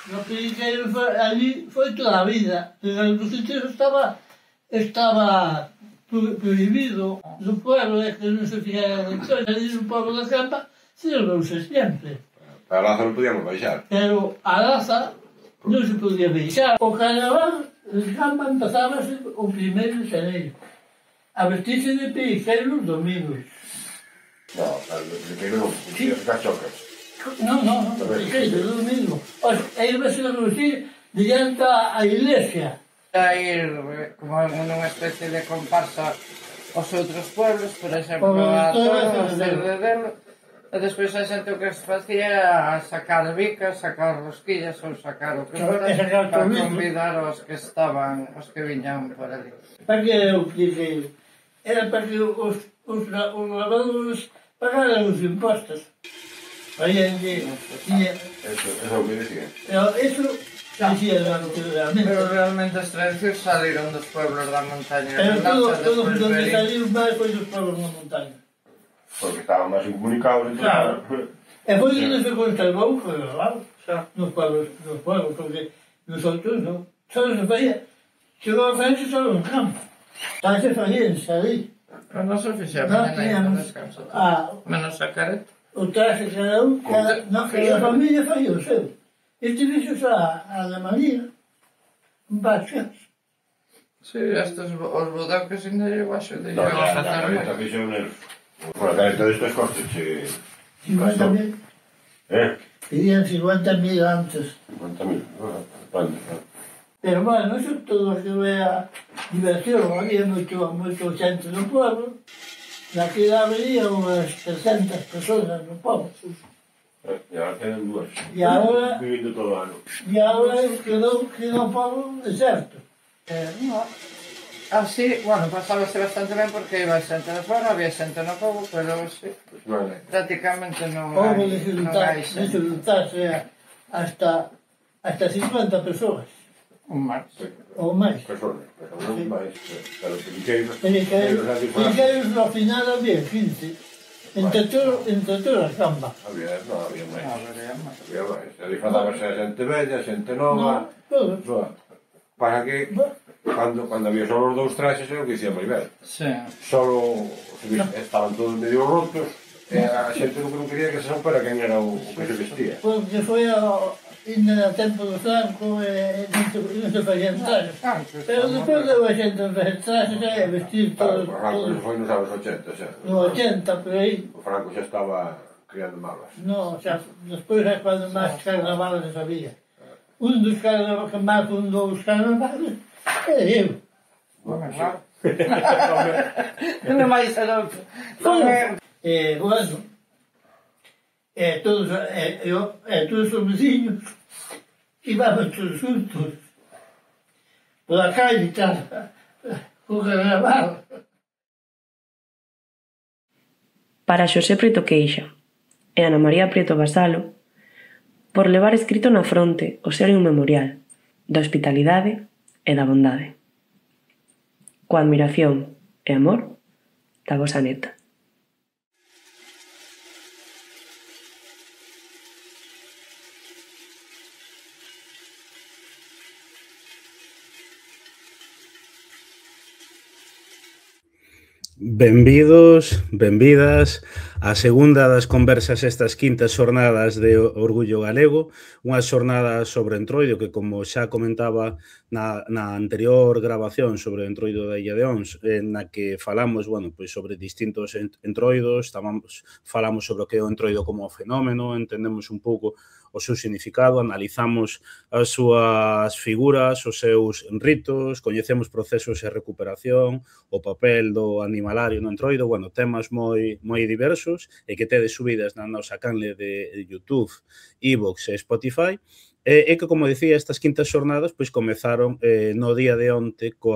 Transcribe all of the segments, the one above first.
No periqueiro ali foi toda a vida. Desde o sitio estaba prohibido do pueblo, é que non se fixera de coisa. Ali no pueblo da Campa celebrouse sempre. A Laza non podíamos baixar. Pero a Laza non se podía baixar. O carnaval de Campa empezábase o 1º de xaneiro. A vestirse de periqueiro os domingos. No, de periqueiro non, podía ficar chocas. Non, periqueiro, o domingo. Aí vai ser a vestir diante a iglesia. A ir como nunha especie de comparsa aos outros pueblos, por exemplo, a Toro, a Cerdedelo, e despois a xente o que se facía era sacar bicas, sacar rosquillas ou sacar o que fora para convidar os que estaban, os que viñan por ali. Para que era o periqueiro? Era para que os lavadores pagaran os impostos. Aí tiña... Eso é o que decía. Eso dicía realmente. Pero realmente as tradicións saliron dos pueblos da montaña. Pero todo donde saliu máis foi dos pueblos da montaña. Porque estaban máis incomunicados. Claro. E foi onde se conservou, foi claro, nos pueblos, porque nosotros non. Só se faía, chegou a Francia só no campo. Tal se faía en Sadí. Pero non se fixeron en descanso. Menos a careta. O traxe cada un, cada familia fai o seu. Este fixo só a da María, un baixas. Sí, estes os bodancos ainda lle baixo de Non, a careta fixo neles. Bueno, a careta destes costes, 50.000. Pedían 50.000 antes. 50.000, Pero bueno, eso todo que vea diversión. Había moito xente no pueblo. Naquela había unhas 300 personas no pueblo. E agora quedan dúas. E agora... Vivindo todo o ano. E agora quedou o pueblo deserto. Así, bueno, pasábase bastante ben porque iba xente de fora, había xente no pobo, pero sí, prácticamente non hai xente. Houve de juntarse hasta 50 persoas. Ou máis. Personas, non máis. Pero periqueiros... Periqueiros no final había 15. Entre toda a Campa. Había máis. Había máis. Ali falábase a xente bella, a xente nova... Para que... Cando había só os dous traxes era o que dicía Maribel. Solo estaban todos medio rotos e a xente non quería que se soupera quen era o que se vestía. Porque foi ainda no tempo do Franco e non se facían traxes. Pero despois deu a xente en traxes e vestir todos... O Franco foi nos anos 80, xa. No 80, por aí. O Franco xa estaba criando malas. No, xa, despois é cando máis carnavales se sabía. Un dos carnavales que máis fundou os carnavales era eu. Bueno, claro. Non máis era outro. Bueno, todos os veciños iban todos juntos pola calle, o carnaval. Para Xosé Prieto Queixa e Ana María Prieto Vasalo, por levar escrito na fronte o serio memorial da hospitalidade e da bondade. Coa admiración e amor da vosa neta. Benvidos, benvidas á segunda das conversas estas quintas xornadas de Orgullo Galego, unha xornada sobre Entroido que, como xa comentaba na anterior grabación sobre o Entroido da Illa de Ons, na que falamos, bueno, pois sobre distintos entroidos, falamos sobre o que é o entroido como fenómeno, entendemos un pouco o seu significado, analizamos as súas figuras, os seus ritos, coñecemos procesos de recuperación, o papel do animalario no entroido, bueno, temas moi diversos e que tedes subidas na nosa canle de YouTube, iVoox e Spotify, e que, como dicía, estas quintas xornadas pois comezaron no día de onte co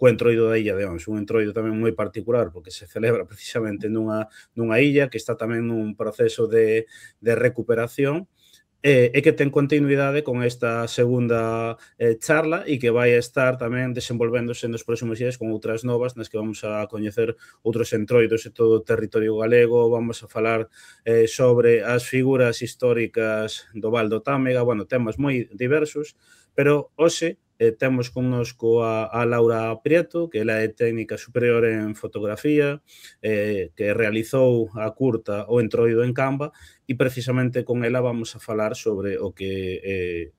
entroido da Illa de Ons, un entroido tamén moi particular porque se celebra precisamente nunha illa que está tamén nun proceso de recuperación e que ten continuidade con esta segunda charla e que vai estar tamén desenvolvéndose nos próximos días con outras novas nas que vamos a coñecer outros entroidos de todo o territorio galego, vamos a falar sobre as figuras históricas do Val do Támega, bueno, temas moi diversos, pero hoxe temos connosco a Laura Prieto, que ela é técnica superior en fotografía, que realizou a curta O Entroido en Camba, e precisamente con ela vamos a falar sobre o que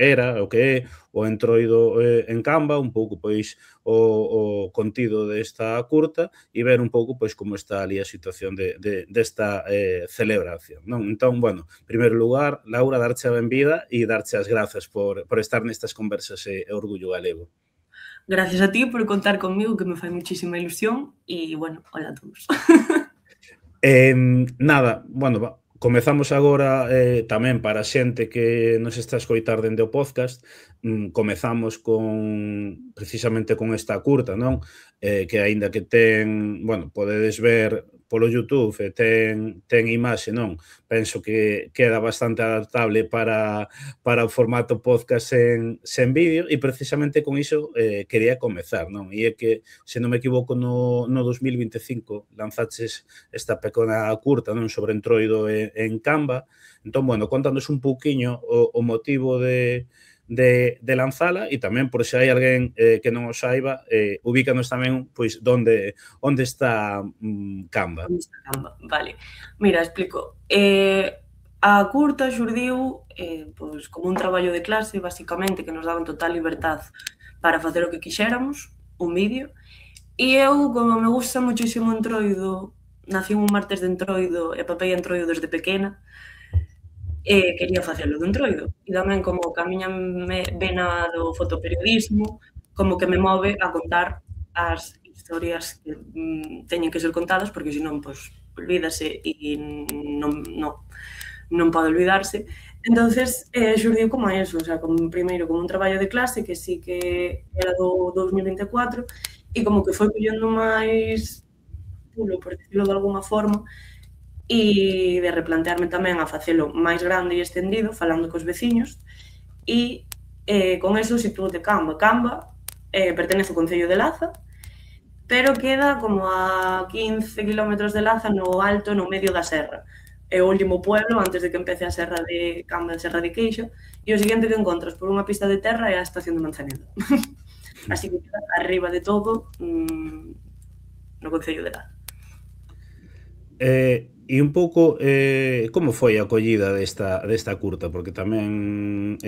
era, o que é o Entroido en Camba, un pouco pois o contido desta curta e ver un pouco pois como está ali a situación desta celebración, non? Entón, bueno, en primeiro lugar, Laura, darche a benvida e darche as grazas por estar nestas conversas e Orgullo Galego. Gracias a ti por contar conmigo, que me fai muchísima ilusión e, bueno, hola a todos. Nada, bueno, comezamos agora tamén para a xente que nos está a escoitar dende o podcast, comezamos precisamente con esta curta, non? Que aínda que ten, bueno, podedes ver polo YouTube, ten imaxe, non? Penso que queda bastante adaptable para o formato podcast sen vídeo e precisamente con iso quería comezar, non? E é que, se non me equivoco, no 2025 lanzaches esta pequena curta, non? Sobre Entroido en Camba. Entón, bueno, contanos un pouquiño o motivo de lanzala e tamén, por se hai alguén que non o saiba, ubícanos tamén pois onde está Camba. Onde está Camba, vale. Mira, explico. A curta xurdiu pois como un traballo de clase, basicamente, que nos daban total libertad para facer o que quixéramos, un vídeo, e eu, como me gusta muchísimo Entroido, nací un martes de Entroido e papei Entroido desde pequena, quería facelo do Entroido. E tamén como que a miña vena do fotoperiodismo, como que me move a contar as historias que teñen que ser contadas, porque senón, pois, olvídase e non pode olvidarse. Entonces, xurdiu como eso, o sea, primeiro como un traballo de clase, que sí que era do 2024, e como que foi collendo máis pulo, por decirlo de alguma forma, e de replantearme tamén a facelo máis grande e estendido, falando cos veciños, e con eso sitúote Camba. Camba pertenece ao Concello de Laza, pero queda como a 15 kilómetros de Laza, no alto, no medio da serra. É o último pueblo antes de que empece a serra de Camba, a serra de Queixo, e o seguinte que encontras por unha pista de terra é a estación de Manzaneda. Así que queda arriba de todo no Concello de Laza. E un pouco, como foi a acollida desta curta? Porque tamén,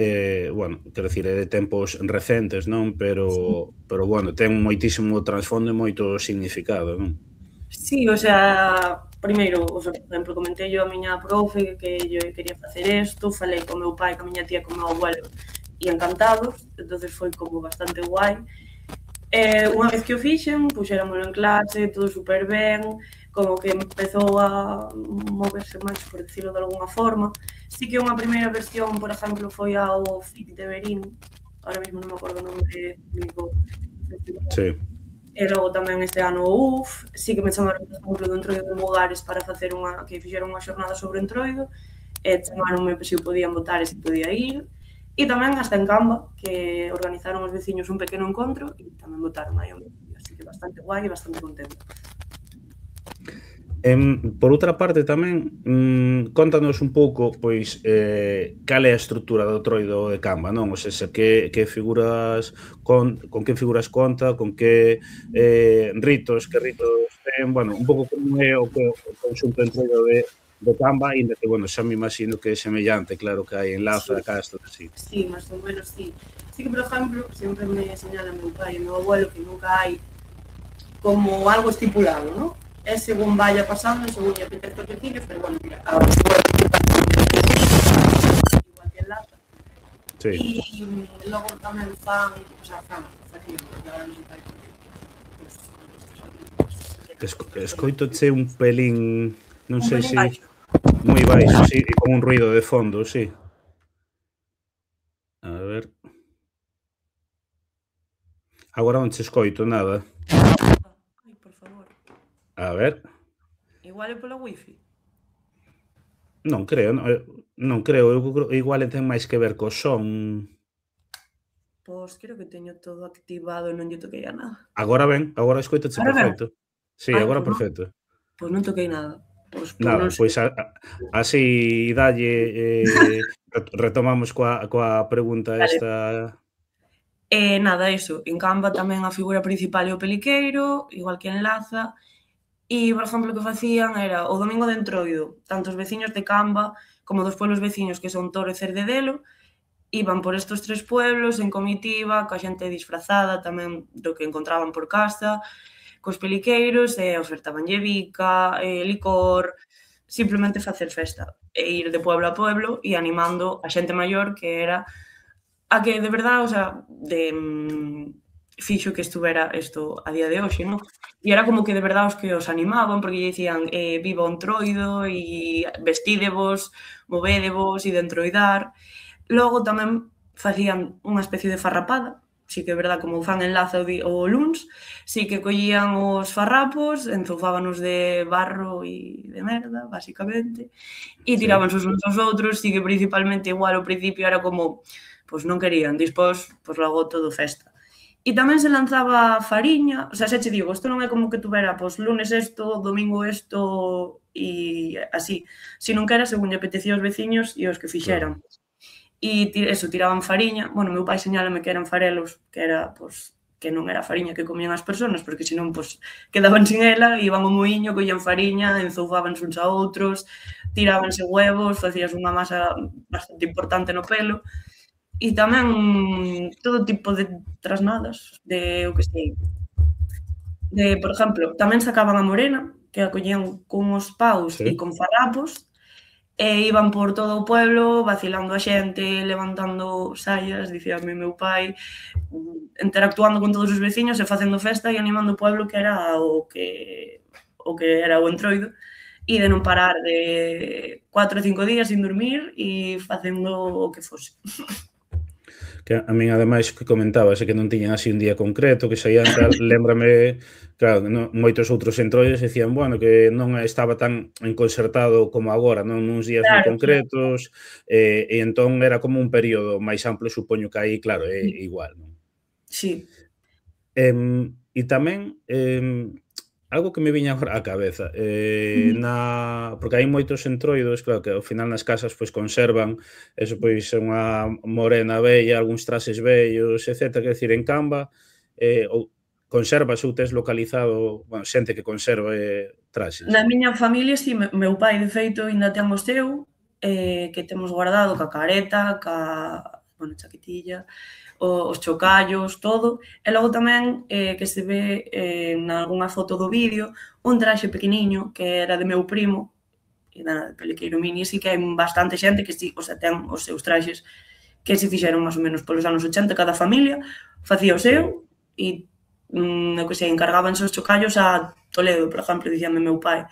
bueno, quero dicir, é de tempos recentes, non? Pero, bueno, ten moitísimo trasfondo e moito significado, non? Sí, o sea, primeiro, por exemplo, comentei yo a miña profe que yo quería facer isto, falei con meu pai, con a miña tía, con meu abuelo, e encantados, entonces foi como bastante guai. Unha vez que o fixen, puxéramolo en clase, todo super ben, como que empezou a moverse máis, por decirlo de alguna forma. Sí que unha primeira versión, por exemplo, foi ao FIC de Verín, ahora mesmo non me acordo o nome técnico. Sí. E logo tamén este ano o UF, sí que me chamaron, por exemplo, do Entroido de Mugares para facer que fixeron unha xornada sobre Entroido, e chamaronme se eu podían votar e se podía ir. E tamén hasta en Camba, que organizaron os veciños un pequeno encontro e tamén votaron aí ao meu vídeo, así que bastante guai e bastante contento. Por outra parte tamén, contanos un pouco pois cal é a estrutura do Entroido de Camba, non? O sea, que figuras con que figuras conta, con que ritos ten, bueno, un pouco como é o conxunto Entroido de Camba, ainda que, bueno, xa me imagino que é semellante, claro, que hai en Laza, Castro, así. Sí, máis ou menos, sí. Sí que, por exemplo, sempre me señala meu pai e meu abuelo que nunca hai como algo estipulado, non? É según vaya pasando, según lle apetece os veciños, pero, bueno, mira, ahora igual que en Laza. Sí. E logo tamén facían, agora non sei. Escoitoche un pelín, non sei se... Moi baixo, sí, e con un ruido de fondo, sí. A ver... Agora non che escoito nada. Ai, por favor. A ver... Igual é pola wifi. Non creo, igual ten máis que ver co son. Pois creo que teño todo activado e non lle toquei a nada. Agora ben, agora escoitache perfecto. Sí, agora perfecto. Pois non toquei nada. Nada, pois así dalle, retomamos coa pregunta esta. Nada, iso, en Canva tamén a figura principal é o peliqueiro, igual que en Laza, e, por exemplo, o que facían era o domingo de Entroido, tanto os veciños de Canva como dos pueblos veciños que son Toro e Cerdedelo, iban por estes 3 pueblos en comitiva, coa xente disfrazada tamén do que encontraban por casa, cos peliqueiros, e ofertabanlle bica, licor, simplemente facer festa, e ir de pueblo a pueblo e animando a xente maior que era a que de verdade, o sea, fixo que estuvera isto a día de hoxe, non? E era como que de verdade os que os animaban, porque lle dicían viva o Entroido e vestídevos, movédevos, e de entroidar. Logo tamén facían unha especie de farrapada, si que é verdade, como fan en Laza o luns, si que collían os farrapos, enzoufábanos de barro e de merda, basicamente, e tiraban os uns aos outros, si que principalmente igual ao principio era como pois non querían, despois, pois logo todo festa. E tamén se lanzaba fariña, o sea, xa che digo, isto non é como que tuvera, pois, lunes isto, domingo isto, e así, sino que era según lle apetecía aos veciños e os que fixeran. E eso, tiraban fariña, bueno, meu pai señálame que eran farelos, que era, pois, que non era fariña que comían as persoas, porque senón, pois, quedaban sin ela, iban ao muiño, collían fariña, enzoufábanse uns a outros, tirábanse huevos, facías unha masa bastante importante no pelo, e tamén todo tipo de trasnadas, de, o que sei, de, por exemplo, tamén sacaban a morena, que a collían con os paus e con farrapos, e iban por todo o pueblo vacilando a xente, levantando saias, dicíame meu pai, interactuando con todos os veciños e facendo festa e animando o pueblo que era o que era o Entroido, e de non parar de 4 ou 5 días sin dormir e facendo o que fose. Que a min, ademais, que comentabas que non tiñan así un día concreto, que saían tal, lémbrame, claro, moitos outros entroidos decían, bueno, que non estaba tan enconcertado como agora, non nuns días moi concretos, e entón era como un período máis amplo, supoño que aí, claro, é igual, non? Sí. E tamén, algo que me viña á cabeza, porque hai moitos entroidos, claro, que ao final nas casas pois conservan eso, pois unha morena bella, algúns traxes bellos, etc. Quer dicir, en Canva conservas ou tes localizado, bueno, xente que conserve traxes? Na miña familia, si, meu pai, de feito, ainda ten o seu, que temos guardado ca careta, bueno, chaquetilla, os chocallos, todo, e logo tamén que se ve nalgúnha foto do vídeo un traxe pequeniño que era de meu primo, e da Peliqueiro Mini, así que hai bastante xente que si, o sea, ten os seus traxes que se fixeron máis ou menos polos anos 80, cada familia facía o seu, e o que sei, encargábanse os chocallos a Toledo, por exemplo, dicíame meu pai.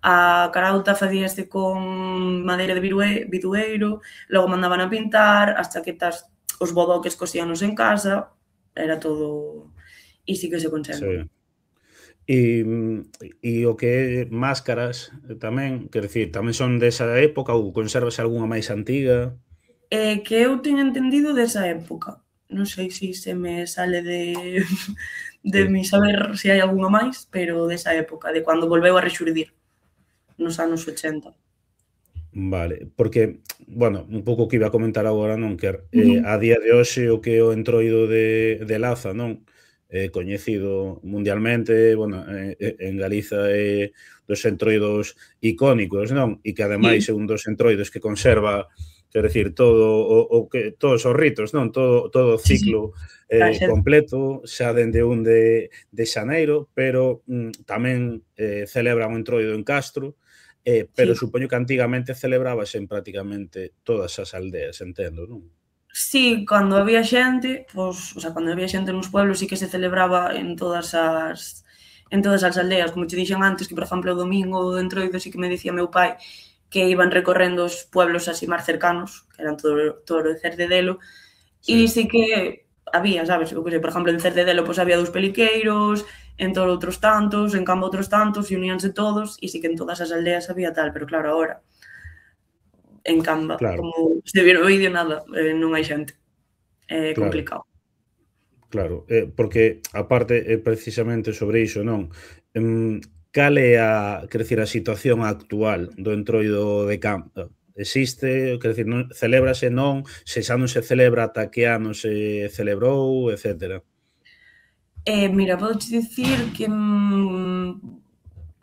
A carauta facíase con madeira de bidueiro, logo mandaban a pintar, as chaquetas, os bodoques cosíanos en casa, era todo... E sí que se conserva. E o que é máscaras tamén, quer dicir, tamén son desa época ou conservas algunha máis antiga? Que eu teño entendido desa época. Non sei se me sale de mi saber se hai algunha máis, pero desa época, de cando volveu a rexurdir, nos anos 80. Vale, porque, bueno, un pouco que iba a comentar agora, non, que a día de hoxe o que o Entroido de Laza, non, coñecido mundialmente, bueno, en Galiza é dos entroidos icónicos, non, e que ademais é un dos entroidos que conserva, quer decir, todos os ritos, non, todo o ciclo completo, xa dende un de xaneiro, pero tamén celebra un entroido en Castro, pero supoño que antigamente celebrábase en prácticamente todas as aldeas, entendo, non? Sí, cando había xente, pois, o sea, cando había xente nos pueblos sí que se celebraba en todas as aldeas, como te dixen antes, que, por exemplo, o domingo do Entroido sí que me dicía meu pai que iban recorrendo os pueblos así máis cercanos, que eran Toro e Cerdedelo, e sí que había, sabes, por exemplo, en Cerdedelo pois había 2 peliqueiros, en Toro outros tantos, en Cambo outros tantos, e uníanse todos, e sí que en todas as aldeas había tal, pero claro, agora en Canva. Claro. Como se vir o vídeo, nada, non hai xente. É Claro. complicado. Claro, porque aparte precisamente sobre iso, non? Cal é quer dicir, a situación actual do Entroido de Canva? Existe, quer dicir, non, celébrase, non? Se xa non se celebra, ata que ano se celebrou, etcétera? Mira, vou dicir que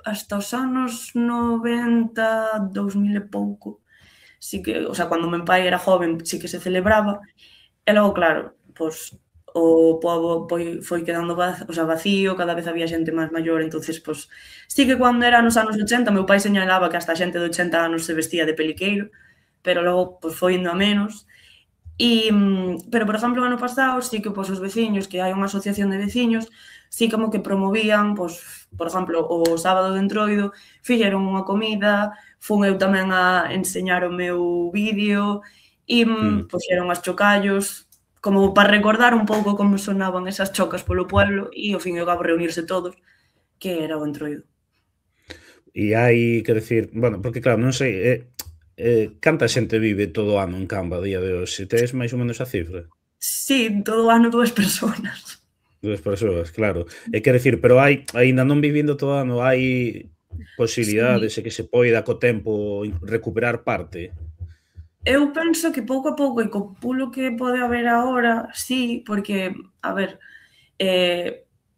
hasta os anos 90, 2000 e pouco, sí que, o sea, cando meu pai era joven, sí que se celebraba, e logo, claro, pois, o pobo foi quedando vacío, cada vez había xente máis maior, entonces, pois, sí que cando era nos anos 80, meu pai señalaba que hasta a xente de 80 anos se vestía de peliqueiro, pero logo, pois, foi indo a menos. Pero, por exemplo, o ano pasado, sí que, pois, os veciños, que hai unha asociación de veciños, sí como que promovían, pois, por exemplo, o sábado de Entroido, fixeron unha comida, fun eu tamén a enseñar o meu vídeo, e puxeron as chocallos, como para recordar un pouco como sonaban esas chocas polo pueblo, e ao fin e ao cabo reunirse todos, que era o Entroido. E hai, quer dicir, bueno, porque claro, non sei, canta xente vive todo o ano en Canva a día de hoxe? Tes máis ou menos a cifra? Sí, todo o ano 2 personas. 2 persoas, claro. E quer dicir, pero hai, aínda non vivindo todo o ano, hai posibilidades de que se poida co tempo recuperar parte? Eu penso que pouco a pouco, e co pulo que pode haber agora, sí, porque, a ver,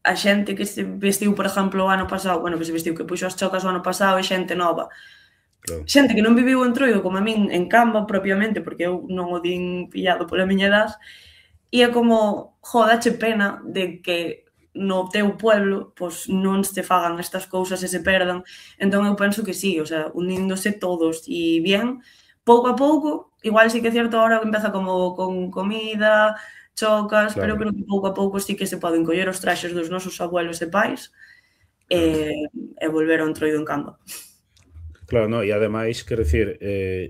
a xente que se vestiu, por exemplo, o ano pasado, bueno, que se vestiu, que puxo as chocas o ano pasado, é xente nova. Claro. Xente que non viviu o Entroido como a min en Canva propiamente, porque eu non o din pillado pola miña edad, e é como, dache pena de que no teu pueblo pois non se fagan estas cousas e se perdan. Entón eu penso que sí, o sea, uníndose todos e bien, pouco a pouco, igual sí que é certo agora que empeza como con comida, chocas, Claro. pero creo que pouco a pouco sí que se poden coller os traxes dos nosos abuelos e pais e volver ao Entroido en Canva. Claro, no, e ademais, quero dicir,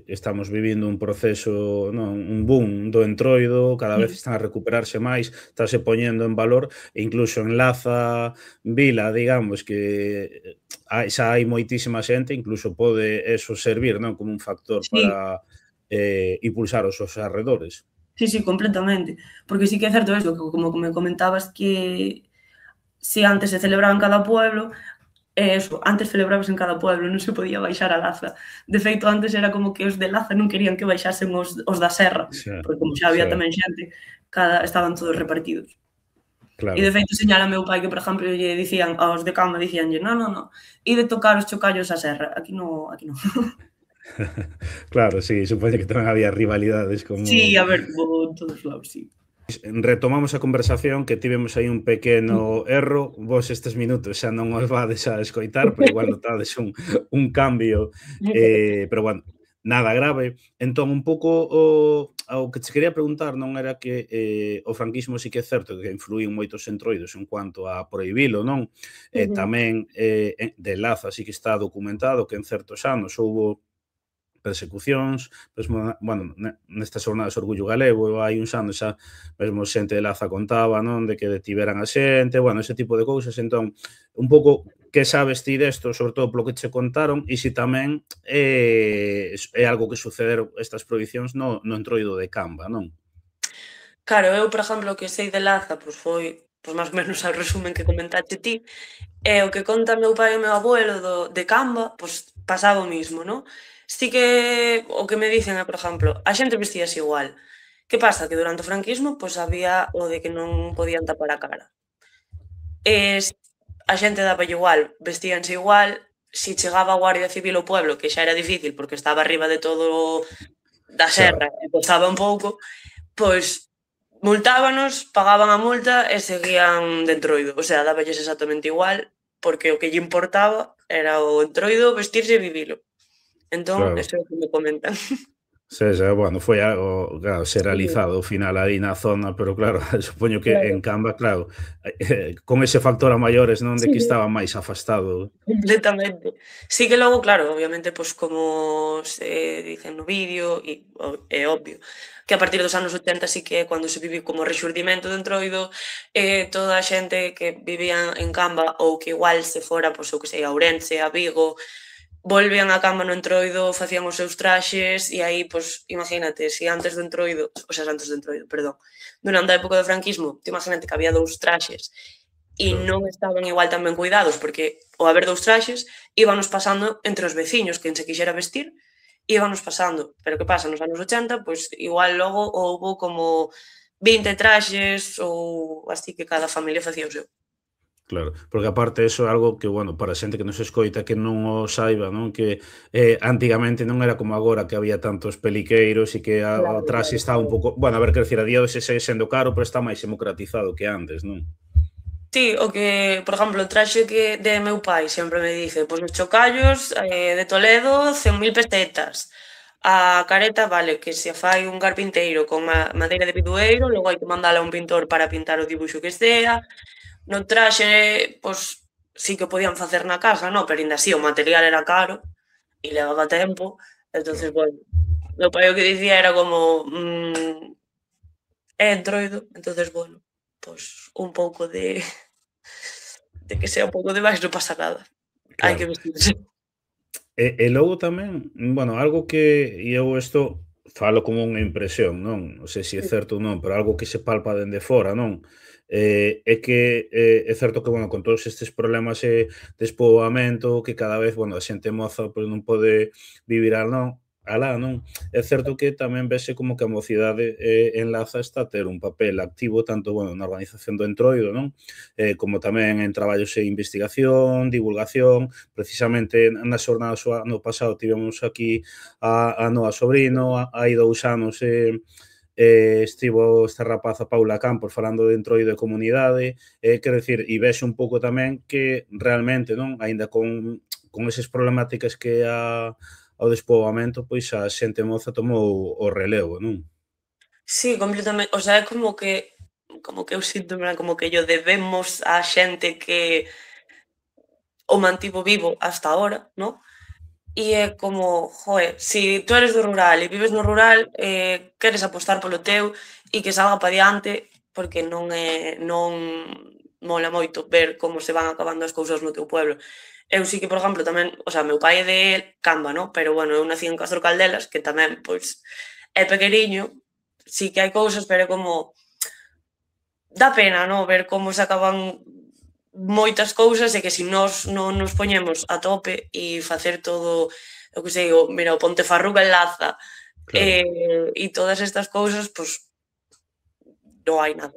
estamos vivindo un proceso, non, un boom do Entroido, cada vez están a recuperarse máis, estáse poñendo en valor, e incluso en Laza Vila, digamos, que xa hai moitísima xente, incluso pode eso servir, non, como un factor para impulsar os seus arredores. Sí, completamente, porque sí que é certo eso, que como me comentabas que se antes se celebraba en cada pueblo, eso, antes celebrabas en cada pueblo, non se podía baixar a Laza. De feito, antes era como que os de Laza non querían que baixasen os da Serra, porque como xa había tamén xente, estaban todos repartidos. Claro. E de feito señala meu pai que, por exemplo, lle dicían aos de Canva, dicíanlle, non, ide tocar os chocallos á Serra, aquí non. Claro, sí, supoño que tamén había rivalidades como... Sí, a ver, en todos lados, sí. Retomamos a conversación, que tivemos aí un pequeno erro. Vos estes minutos xa non os vades a escoitar, pero igual notades un cambio, pero bueno, nada grave. Entón, un pouco ao que te quería preguntar non era que o franquismo sí que é certo que influíu moitos entroidos en cuanto a prohibilo, non? Tamén de Laza sí que está documentado que en certos anos houbo persecucións, pois, bueno, nestas jornadas de Orgullo Galego, hai uns anos xa mesmo xente de Laza contaba, non, de que detiveran a xente, bueno, ese tipo de cousas. Entón, un pouco, que sabes ti desto, sobre todo polo que che contaron, e se tamén é algo que sucederon estas prohibicións no Entroido de Canva, non? Claro, eu, por exemplo, o que sei de Laza, pois foi, pois máis ou menos ao resumen que comentaste ti, e o que conta meu pai e meu abuelo de Canva, pois pasaba o mismo, non? Sí que o que me dicen é, por exemplo, a xente vestíase igual. Que pasa? Que durante o franquismo pois había o de que non podían tapar a cara. A xente daballe igual, vestíanse igual, se chegaba a Guardia Civil ao pueblo, que xa era difícil porque estaba arriba de todo da serra e costaba un pouco, pois multábanos, pagaban a multa e seguían de Entroido. O sea, daballes exactamente igual, porque o que lle importaba era o Entroido, vestirse e vivilo. Entón, eso é o que me comentan. Bueno, foi algo, claro, xeralizado ao final aí na zona, pero claro, supoño que en Canva, claro, con ese factor a maiores, non, de que estaba máis afastado. Completamente. Sí que logo, claro, obviamente, pois como se dice no vídeo, e é obvio, que a partir dos anos 80 sí que é cando se vive como rexurdimento de Entroido, toda a xente que vivía en Canva ou que igual se fora, pois, eu que sei, a Ourense, a Vigo, volvían a cama no Entroido, facían os seus traxes e aí, pois, imagínate, se antes do Entroido, o sea, antes do Entroido, perdón, durante a época do franquismo, imagínate que había 2 traxes e non estaban igual tan ben cuidados, porque ao haber 2 traxes, íbanos pasando entre os veciños, quen se quixera vestir, íbanos pasando. Pero que pasa, nos anos 80, pois igual logo houbo como 20 traxes ou así que cada familia facía o seu. Claro, porque aparte eso é algo que, bueno, para a xente que nos escoita que non o saiba, non? Que antigamente non era como agora que había tantos peliqueiros e que Claro, atrás claro, está un claro. pouco... Bueno, a ver, que decir, a día de hoxe segue sendo caro, pero está máis democratizado que antes, non? Sí, o que, por exemplo, o traxe que de meu pai sempre me dice, pois os chocallos de Toledo, 100.000 pesetas. A careta, vale, que se fai un carpinteiro con madeira de bidueiro, logo hai que mandala a un pintor para pintar o dibuixo que sea. No traxe, pois, sí que o podían facer na casa, no, pero aínda así o material era caro e levaba tempo. Entonces, Claro. bueno, meu pai o que dicía era como é Entroido, entonces, bueno, pois un pouco de que sea un pouco de máis non pasa nada. Hai que Claro. vestirse. E logo tamén, bueno, algo que eu isto falo como unha impresión, non? Non sei se é certo ou non, pero algo que se palpa dende fora, non? É que é certo que, bueno, con todos estes problemas de despoboamento, que cada vez, bueno, a xente moza pois non pode vivir alá, non? É certo que tamén vese como que a mocidade enlaza está a ter un papel activo tanto, bueno, na organización do Entroido, non? Como tamén en traballos de investigación, divulgación. Precisamente nas xornadas o ano pasado tivemos aquí a Noa Sobrino, hai 2 anos estivo esta rapaza Paula Campos falando de Entroido de comunidade, quero dicir, e vese un pouco tamén que realmente, non, aínda con esas problemáticas que ao despoboamento, pois a xente moza tomou o relevo, non? Sí, completamente. O sea, é como que eu sinto, en plan, como que llo debemos á xente que o mantivo vivo hasta ahora, ¿no? E é como, joe, si tú eres do rural e vives no rural, queres apostar polo teu e que salga pa diante, porque non mola moito ver como se van acabando as cousas no teu pueblo. Eu sí que, por exemplo, tamén, o sea, meu pai é de Camba, ¿no? Pero, bueno, eu nací en Castro Caldelas, que tamén, pois, é pequeniño, sí que hai cousas, pero é como dá pena, ¿no? Ver como se acaban moitas cousas e que se nós non nos poñemos a tope e facer todo, eu que sei, mira, o Pontefarruga enlaza Claro. E todas estas cousas, pois non hai nada.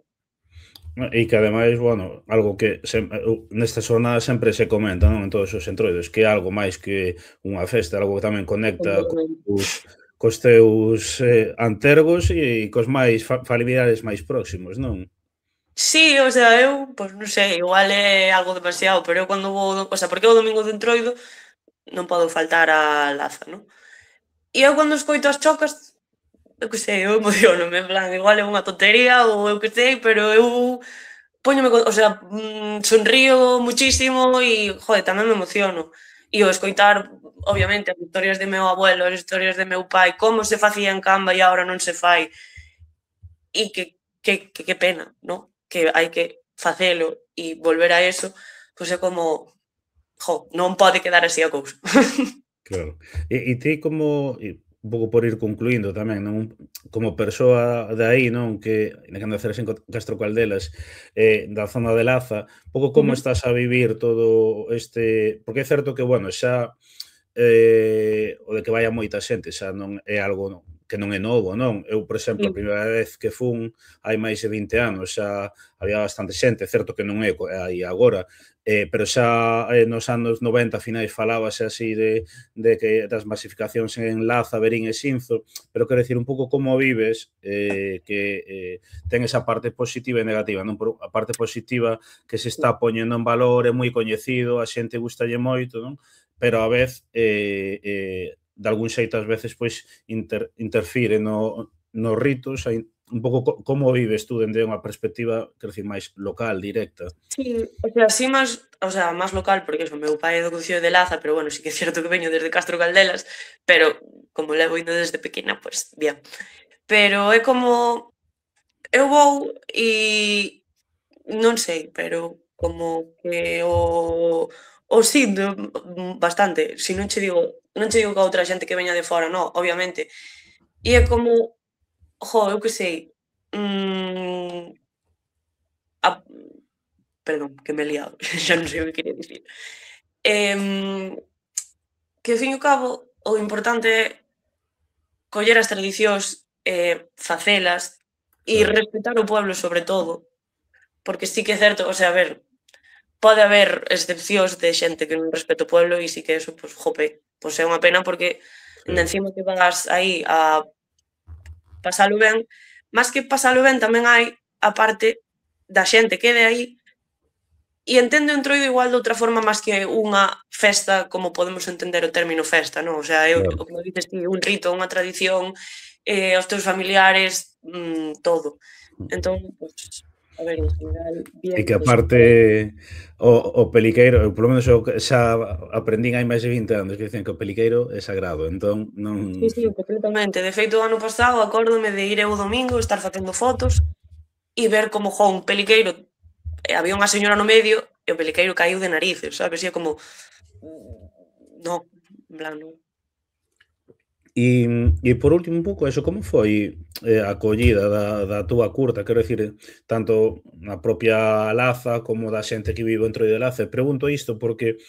E que ademais, bueno, algo que nestas jornadas sempre se comenta, non, en todos os entroidos, que é algo máis que unha festa, algo que tamén conecta Completamente. cos teus antergos e cos máis familiares máis próximos, non? Sí, o sea, eu, pois non sei, igual é algo demasiado, pero eu cando vou, o sea, porque o domingo de Entroido non podo faltar á Laza, non? E eu cando escoito as chocas, eu que sei, eu emocionome, en plan, igual é unha tontería ou eu que sei, pero eu póñome, o sea, sonrío muchísimo e, joder, tamén me emociono. E o escoitar, obviamente, as historias de meu abuelo, as historias de meu pai, como se facía en Camba e agora non se fai, e que pena, non? Que hai que facelo e volver a eso, pois é como, jo, non pode quedar así a cousa. Claro. E ti como, un pouco por ir concluindo tamén, non? Como persoa de aí, non? Que, que naceres en Castro Caldelas, da zona de Laza, pouco como Ujú. estás a vivir todo este... Porque é certo que, bueno, xa o de que vaya moita xente xa non é algo que non é novo, non? Eu, por exemplo, a Sí. primeira vez que fun hai máis de 20 anos xa había bastante xente, certo que non é aí agora, pero xa nos anos 90 finais falábase así de que das masificacións en Laza, Verín e Xinzo, pero quero dicir un pouco como vives que ten esa parte positiva e negativa, non? Por a parte positiva que se está poñendo en valor, é moi coñecido, a xente gustalle moito, non? Pero á vez de algún xeito ás veces pois interfire nos ritos, un pouco como vives tú dende unha perspectiva, quero dicir, máis local, directa. Sí, o sea, así máis, o sea, máis local, porque eso, meu pai é do Concello de Laza, pero bueno, sí que é certo que veño desde Castro Caldelas, pero como levo indo desde pequena, pues bien. Pero é como eu vou e non sei, pero como que o o sinto bastante, se non che digo que a outra xente que veña de fora, non, obviamente. E é como, eu que sei, perdón, que me he liado, xa non sei o que quería dicir. Que, ao fin e ao cabo, o importante é coller as tradicións, facelas e respetar o pueblo sobre todo, porque sí que é certo, o sea, a ver, pode haber excepcións de xente que non respeta o pueblo e sí que eso, pois, jope, pois é unha pena porque encima que vas aí a pasalo ben, máis que pasalo ben tamén hai a parte da xente que é de aí e entende o Entroido igual de outra forma máis que unha festa como podemos entender o término festa, non? O sea, o que dices ti, un rito, unha tradición, os teus familiares, todo. Entón, pois, a ver, en general, bien. E que aparte o peliqueiro, polo menos xa aprendín hai máis de 20 anos que dicen que o peliqueiro é sagrado, entón non... Sí, completamente. De feito, o ano pasado, acórdome de ir eu o domingo, estar facendo fotos e ver como un peliqueiro, había unha señora no medio e o peliqueiro caíu de narices, sabes? E é como... non, en plan, non. E por último un pouco eso, como foi a acollida da túa curta, quero dicir, tanto na propia Laza como da xente que vive dentro de Laza. Pregunto isto porque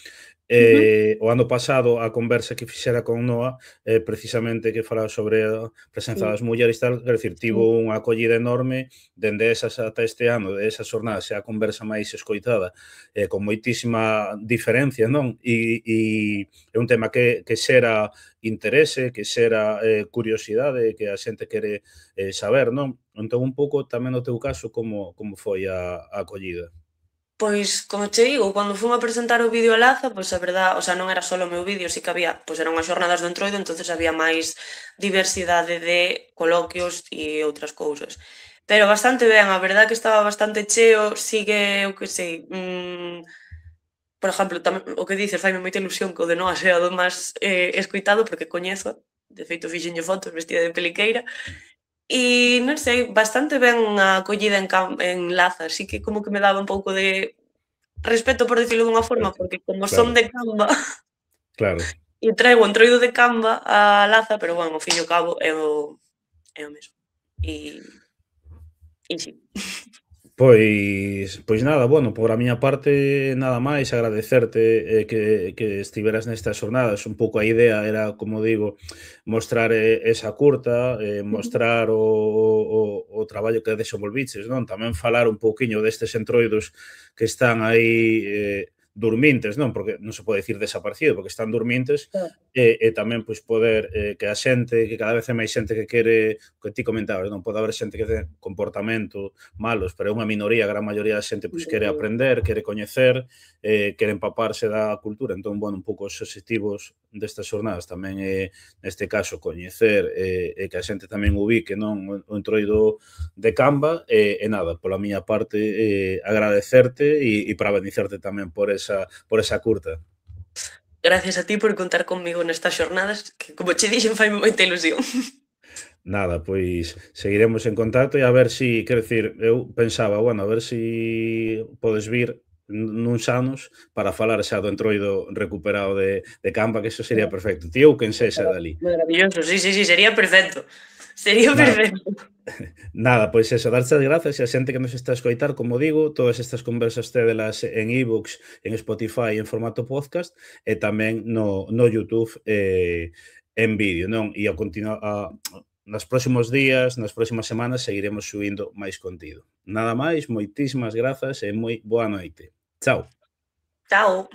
o ano pasado a conversa que fixera con Noa, precisamente que falaba sobre a presenza das mulleres e tal, quero dicir, tivo unha acollida enorme dende esas ata este ano, de esas jornadas, a conversa máis escoitada, con moitísima diferencia, non? E é un tema que xera interese, que xera curiosidade, que a xente quere saber, non? Entón, un pouco tamén no teu caso, como foi a acollida? Pois, como che digo, cando fun a presentar o vídeo a Laza, pois a verdad, o sea, non era só o meu vídeo, si que había, pois eran as xornadas do Entroido, entonces había máis diversidade de coloquios e outras cousas. Pero bastante ben, a verdad que estaba bastante cheo, sigue, eu que sei, por exemplo, o que dices, faime moita ilusión que o de Noa sea do máis escoitado, porque coñezo, de feito fixenlle fotos vestida de peliqueira, e non sei, bastante ben a acollida en Laza, así que como que me daba un pouco de respeto, por dicilo dunha forma, porque como son de Camba e traigo o Entroido de Camba a Laza, pero, bueno, ao fin e ao cabo é o mesmo. E sí. Pois nada, bueno, por a miña parte nada máis, agradecerte que estiveras nestas xornadas. Un pouco a idea era, como digo, mostrar esa curta, mostrar o traballo que desenvolviches, non? Tamén falar un pouquiño destes entroidos que están aí dormintes, non? Porque non se pode dicir desaparecido, porque están dormintes, e tamén pois poder que a xente, que cada vez é máis xente que quere, que ti comentabas, non? Pode haber xente que ten comportamento malos, pero é unha minoría, a gran maioría da xente pois quere aprender, quere coñecer, quere empaparse da cultura. Entón, bueno, un pouco os obxectivos destas xornadas tamén é, neste caso, coñecer e que a xente tamén ubique, non? O Entroido de Camba, e nada, pola miña parte, agradecerte e para benecerte tamén por esa curta. Gracias a ti por contar conmigo nestas xornadas, que, como che dixen, faime moita ilusión. Nada, pois seguiremos en contacto e a ver si, quero dicir, eu pensaba, bueno, a ver si podes vir nuns anos para falar xa do Entroido recuperado de Camba, que eso sería perfecto. Ti ou quen sexa dali. Maravilloso, sí, sería perfecto. Sería perfecto. Nada, pois eso, darche as grazas e a xente que nos está a escoitar, como digo, todas estas conversas tédelas en ebooks, en Spotify, en formato podcast, e tamén no YouTube en vídeo, non? E ao continuar nos próximos días, nas próximas semanas, seguiremos subindo máis contido. Nada máis, moitísimas grazas e moi boa noite. Chao. Chao.